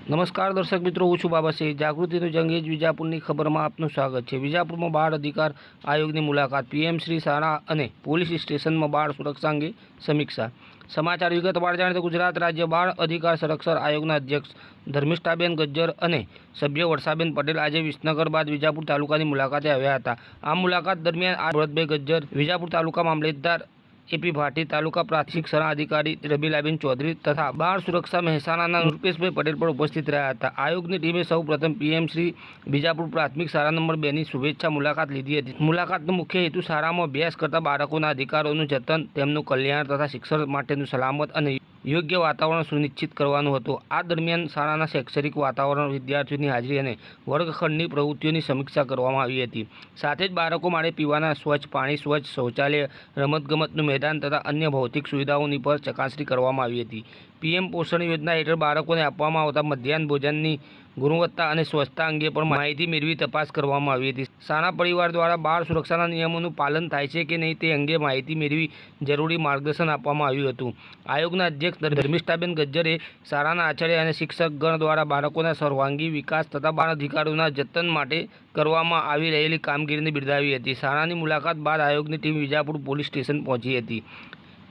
નમસ્કાર દર્શક મિત્રો, હું છું બાબા સિંહ. જાગૃતિનું જંગ એ જ વિજાપુરની ખબરમાં આપનું સ્વાગત છે. વિજાપુરમાં બાળ અધિકાર આયોગની મુલાકાત, પીએમ શ્રી શાળા અને પોલીસ સ્ટેશનમાં બાળ સુરક્ષા અંગે સમીક્ષા. સમાચાર વિગતવાર જાણીએ તો ગુજરાત રાજ્ય બાળ અધિકાર સંરક્ષણ આયોગના અધ્યક્ષ ધર્મિષ્ઠાબેન ગજ્જર અને સભ્ય વર્ષાબેન પટેલ આજે વિસનગર બાદ વિજાપુર તાલુકાની મુલાકાતે આવ્યા હતા. આ મુલાકાત દરમિયાન આ ભરતભાઈ ગજ્જર, વિજાપુર તાલુકા મામલતદાર એપી ભાટી, તાલુકા પ્રાથમિક શિક્ષણ અધિકારી રબીલાબેન ચૌધરી તથા બાળ સુરક્ષા મહેસાણાના રૂપેશભાઈ પટેલ પણ ઉપસ્થિત રહ્યા હતા. આયોગની ટીમે સૌ પ્રથમ પીએમ શ્રી વિજાપુર પ્રાથમિક શાળા નંબર 2ની શુભેચ્છા મુલાકાત લીધી હતી. મુલાકાતનો મુખ્ય હેતુ શાળામાં અભ્યાસ કરતા બાળકોના અધિકારોનું જતન, તેમનું કલ્યાણ તથા શિક્ષણ માટેનું સલામત અને યોગ્ય વાતાવરણ સુનિશ્ચિત કરવાનું હતું. આ દરમિયાન શાળાના શૈક્ષણિક વાતાવરણ, વિદ્યાર્થીઓની હાજરી અને વર્ગખંડની પ્રવૃત્તિઓની સમીક્ષા કરવામાં આવી હતી. સાથે જ બાળકો માટે પીવાના સ્વચ્છ પાણી, સ્વચ્છ શૌચાલય, રમતગમતનું મેદાન તથા અન્ય ભૌતિક સુવિધાઓની પર ચકાસણી કરવામાં આવી હતી. પીએમ પોષણ યોજના હેઠળ બાળકોને આપવામાં આવતા મધ્યાહન ભોજનની ગુણવત્તા અને સ્વચ્છતા અંગે પણ માહિતી મેળવી તપાસ કરવામાં આવી હતી. શાળા પરિવાર દ્વારા બાળ સુરક્ષાના નિયમોનું પાલન થાય છે કે નહીં તે અંગે માહિતી મેળવી જરૂરી માર્ગદર્શન આપવામાં આવ્યું હતું. આયોગના અધ્યક્ષ ધર્મિષ્ઠાબેન ગજ્જરે શાળાના આચાર્ય અને શિક્ષકગણ દ્વારા બાળકોના સર્વાંગી વિકાસ તથા બાળ અધિકારોના જતન માટે કરવામાં આવી રહેલી કામગીરીને બિરદાવી હતી. શાળાની મુલાકાત બાદ આયોગની ટીમ વિજાપુર પોલીસ સ્ટેશન પહોંચી હતી.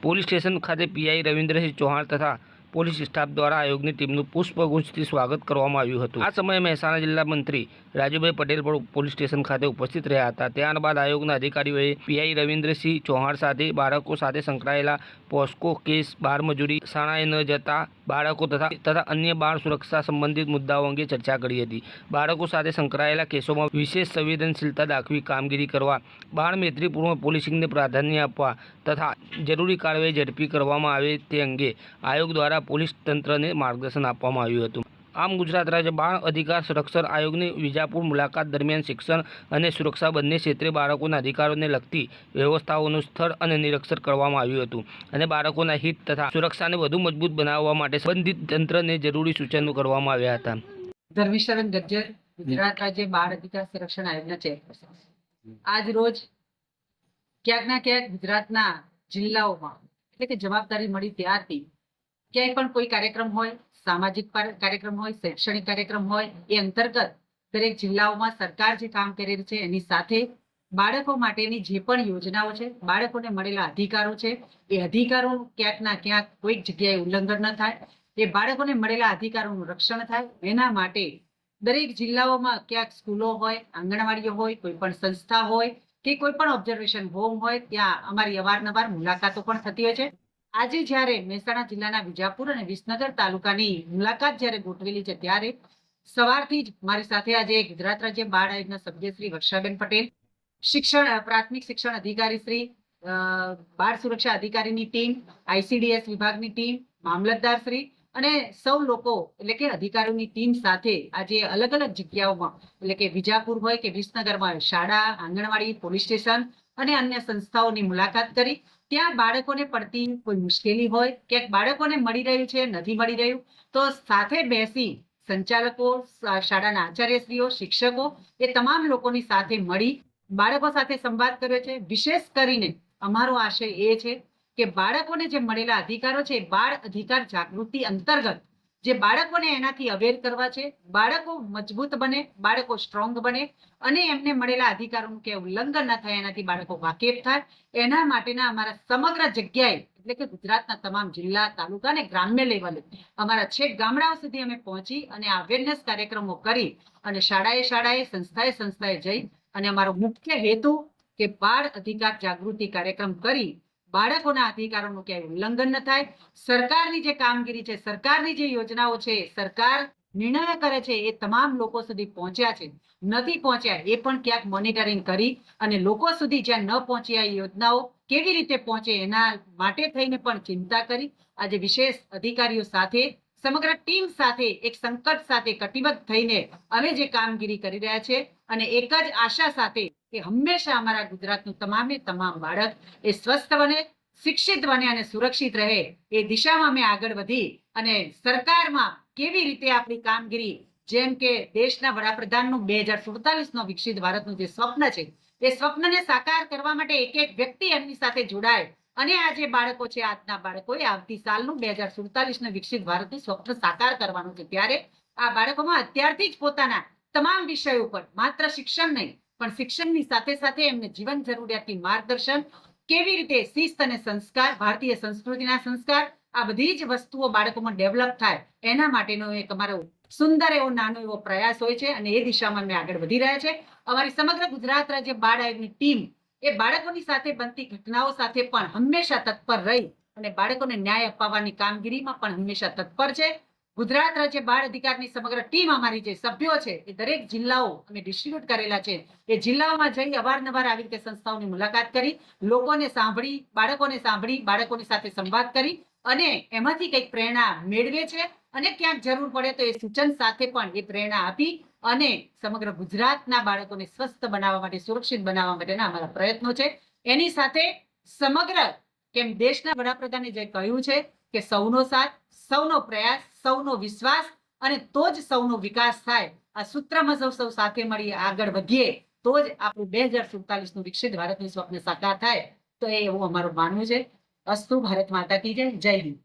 પોલીસ સ્ટેશન ખાતે પીઆઈ રવિન્દ્રસિંહ ચૌહાણ તથા પોલીસ સ્ટાફ દ્વારા આયોગની ટીમનું પુષ્પગુચ્છથી સ્વાગત કરવામાં આવ્યું હતું. આ સમયે મહેસાણા જિલ્લા મંત્રી રાજુભાઈ પટેલ પણ પોલીસ સ્ટેશન ખાતે ઉપસ્થિત રહ્યા હતા. ત્યારબાદ આયોગના અધિકારીઓએ પીઆઈ રવિન્દ્રસિંહ ચૌહાણ સાથે બાળકો સાથે સંકળાયેલા પોસ્કો કેસ, બાળમજૂરી, શાળાએ ન જતા બાળકો તથા અન્ય બાળ સુરક્ષા સંબંધિત મુદ્દાઓ અંગે ચર્ચા કરી હતી. બાળકો સાથે સંકળાયેલા કેસોમાં વિશેષ સંવેદનશીલતા દાખવી કામગીરી કરવા, બાળ મૈત્રીપૂર્ણ પોલીસિંગને પ્રાધાન્ય આપવા તથા જરૂરી કાર્યવાહી ઝડપી કરવામાં આવે તે અંગે આયોગ દ્વારા પોલીસ તંત્રને માર્ગદર્શન આપવામાં આવ્યું હતું. આમ ગુજરાત રાજ્ય બાળ અધિકાર સંરક્ષણ આયોગની વિજાપુર મુલાકાત દરમિયાન શિક્ષણ અને સુરક્ષા બંને ક્ષેત્રે બાળકોના અધિકારોને લગતી વ્યવસ્થાઓનું સ્થળ અને નિરીક્ષણ કરવામાં આવ્યું હતું અને બાળકોના હિત તથા સુરક્ષાને વધુ મજબૂત બનાવવા માટે સંબંધિત તંત્રને જરૂરી સૂચનો કરવામાં આવ્યા હતા. ધર્મિષ્ઠાબેન ગજ્જર, ગુજરાત રાજ્ય બાળ અધિકાર સંરક્ષણ આયોગના ચેરપર્સન. આજ રોજ ક્યાંક ના ક્યાંક ગુજરાતના જિલ્લાઓમાં એટલે કે જવાબદારી મળી ત્યારથી ક્યાંય પણ કોઈ કાર્યક્રમ હોય, સામાજિક કાર્યક્રમ હોય, શૈક્ષણિક કાર્યક્રમ હોય, એ અંતર્ગત દરેક જિલ્લાઓમાં સરકાર જે કામ કરી રહી છે એની સાથે બાળકો માટેની જે પણ યોજનાઓ છે, બાળકોને મળેલા અધિકારો છે, એ અધિકારો ક્યાંક ના ક્યાંક કોઈક જગ્યાએ ઉલ્લંઘન ન થાય, એ બાળકોને મળેલા અધિકારોનું રક્ષણ થાય, એના માટે દરેક જિલ્લાઓમાં ક્યાંક સ્કૂલો હોય, આંગણવાડીઓ હોય, કોઈ પણ સંસ્થા હોય કે કોઈ પણ ઓબ્ઝર્વેશન હોમ હોય, ત્યાં અમારી અવારનવાર મુલાકાતો પણ થતી હોય છે. આજે જ્યારે મહેસાણા જિલ્લાના વિજાપુર અને વિસનગર તાલુકાની મુલાકાત જ્યારે ગોઠવેલી છે, ત્યારે સવારથી જ મારી સાથે આજે ગુજરાત રાજ્ય બાળ આયોગના સભ્ય શ્રી વર્ષાબેન પટેલ, પ્રાથમિક શિક્ષણ અધિકારી શ્રી, બાળ સુરક્ષા અધિકારીની ટીમ, આઈસીડીએસ વિભાગની ટીમ, મામલતદાર શ્રી અને સૌ લોકો એટલે કે અધિકારીઓની ટીમ સાથે આજે અલગ અલગ જગ્યાઓમાં એટલે કે વિજાપુર હોય કે વિસનગરમાં શાળા, આંગણવાડી, પોલીસ સ્ટેશન અને અન્ય સંસ્થાઓની મુલાકાત કરી. ત્યાં બાળકોને પડતી કોઈ મુશ્કેલી હોય, ક્યાંક બાળકોને મળી રહ્યું છે, નથી મળી રહ્યું, તો સાથે બેસી સંચાલકો, શાળાના આચાર્યશ્રીઓ, શિક્ષકો એ તમામ લોકોની સાથે મળી બાળકો સાથે સંવાદ કર્યો છે. વિશેષ કરીને અમારો આશય એ છે કે બાળકોને જે મળેલા અધિકારો છે, બાળ અધિકાર જાગૃતિ અંતર્ગત જે બાળકોને એનાથી અવેર કરવા છે, બાળકો મજબૂત બને, બાળકો સ્ટ્રોંગ બને અને એમને મળેલા અધિકારોનું કે ઉલ્લંઘન ન થાય, એનાથી બાળકો વાકેફ થાય, એના માટેના અમારા સમગ્ર જગ્યાએ એટલે કે ગુજરાતના તમામ જિલ્લા, તાલુકા અને ગ્રામ્ય લેવલે અમારા છેક ગામડાઓ સુધી અમે પહોંચી અને અવેરનેસ કાર્યક્રમો કરી અને શાળાએ, સંસ્થાએ જઈ અને અમારો મુખ્ય હેતુ કે બાળ અધિકાર જાગૃતિ કાર્યક્રમ કરી બાળકોના અધિકારોનું ક્યાંય ઉલ્લંઘન ન થાય, સરકારની જે કામગીરી છે, સરકારની જે યોજનાઓ છે, સરકાર નિર્ણય કરે છે, એ તમામ લોકો સુધી પહોંચ્યા છે, નથી પહોંચ્યા એ પણ ક્યાંક મોનિટરિંગ કરી અને લોકો સુધી જ્યાં ન પહોંચ્યા એ યોજનાઓ કેવી રીતે પહોંચે એના માટે થઈને પણ ચિંતા કરી. આજે વિશેષ અધિકારીઓ સાથે સમગ્ર ટીમ સાથે એક સંકટ સાથે કટિબદ્ધ થઈને અમે જે કામગીરી કરી રહ્યા છે અને એક જ આશા સાથે કે હંમેશા અમારા ગુજરાતનું તમામ બાળક એ સ્વસ્થ બને, શિક્ષિત બને અને સુરક્ષિત રહે, એ દિશામાં અમે આગળ વધી અને સરકારમાં કેવી રીતે આપણી કામગીરી, જેમ કે દેશના વડાપ્રધાનનું 2047નો વિકસિત ભારતનું જે સ્વપ્ન છે, એ સ્વપ્નને સાકાર કરવા માટે એક એક વ્યક્તિ એમની સાથે જોડાય અને આ જે બાળકો છે, આજના બાળકોએ આવતી સાલનું 2047નું વિકસિત ભારતનું સ્વપ્ન સાકાર કરવાનું છે, ત્યારે આ બાળકોમાં અત્યારથી જ પોતાના તમામ વિષયો ઉપર માત્ર શિક્ષણ નહીં પણ શિક્ષણની સાથે સાથે એમને જીવન જરૂરિયાતની માર્ગદર્શન, કેવી રીતે શિસ્ત અને સંસ્કાર, ભારતીય સંસ્કૃતિના સંસ્કાર, આ બધી જ વસ્તુઓ બાળકોમાં ડેવલપ થાય એના માટેનો એક અમારો સુંદર એવો નાનો એવો પ્રયાસ હોય છે અને એ દિશામાં અમે આગળ વધી રહ્યા છે. અમારી સમગ્ર ગુજરાત રાજ્ય બાળ આયોગની ટીમ એ બાળકોની સાથે બનતી ઘટનાઓ સાથે પણ હંમેશા તત્પર રહી અને બાળકોને ન્યાય અપાવવાની કામગીરીમાં પણ હંમેશા તત્પર છે. ગુજરાત રાજ્ય બાળ અધિકારની સમગ્ર ટીમ અમારી જે સભ્યો છે એ દરેક જિલ્લાઓ અમે ડિસ્ટ્રીબ્યુટ કરેલા છે. એ જિલ્લાઓમાં જઈ અવારનવાર આવી રીતે સંસ્થાઓની મુલાકાત કરી, લોકોને સાંભળી, બાળકોની સાથે સંવાદ કરી અને એમાંથી કંઈક પ્રેરણા મેળવે છે અને ક્યાંક જરૂર પડે તો એ સૂચન સાથે પણ એ પ્રેરણા આપી અને સમગ્ર ગુજરાતના બાળકોને સ્વસ્થ બનાવવા માટે, સુરક્ષિત બનાવવા માટેના અમારા પ્રયત્નો છે. એની સાથે સમગ્ર કેમ દેશના વડાપ્રધાને જે કહ્યું છે કે સૌનો સાથ, સૌનો પ્રયાસ, સૌનો વિશ્વાસ અને તો જ સૌનો વિકાસ થાય. આ સૂત્રમાં સૌ સાથે મળી આગળ વધીએ તો જ આપણું 2047નું વિકસિત ભારતનું સ્વપ્ન સાકાર થાય. તો એ એવું અમારું માનવું છે. અસ્તુ. ભારત માતા કી જય. જય હિન્દ.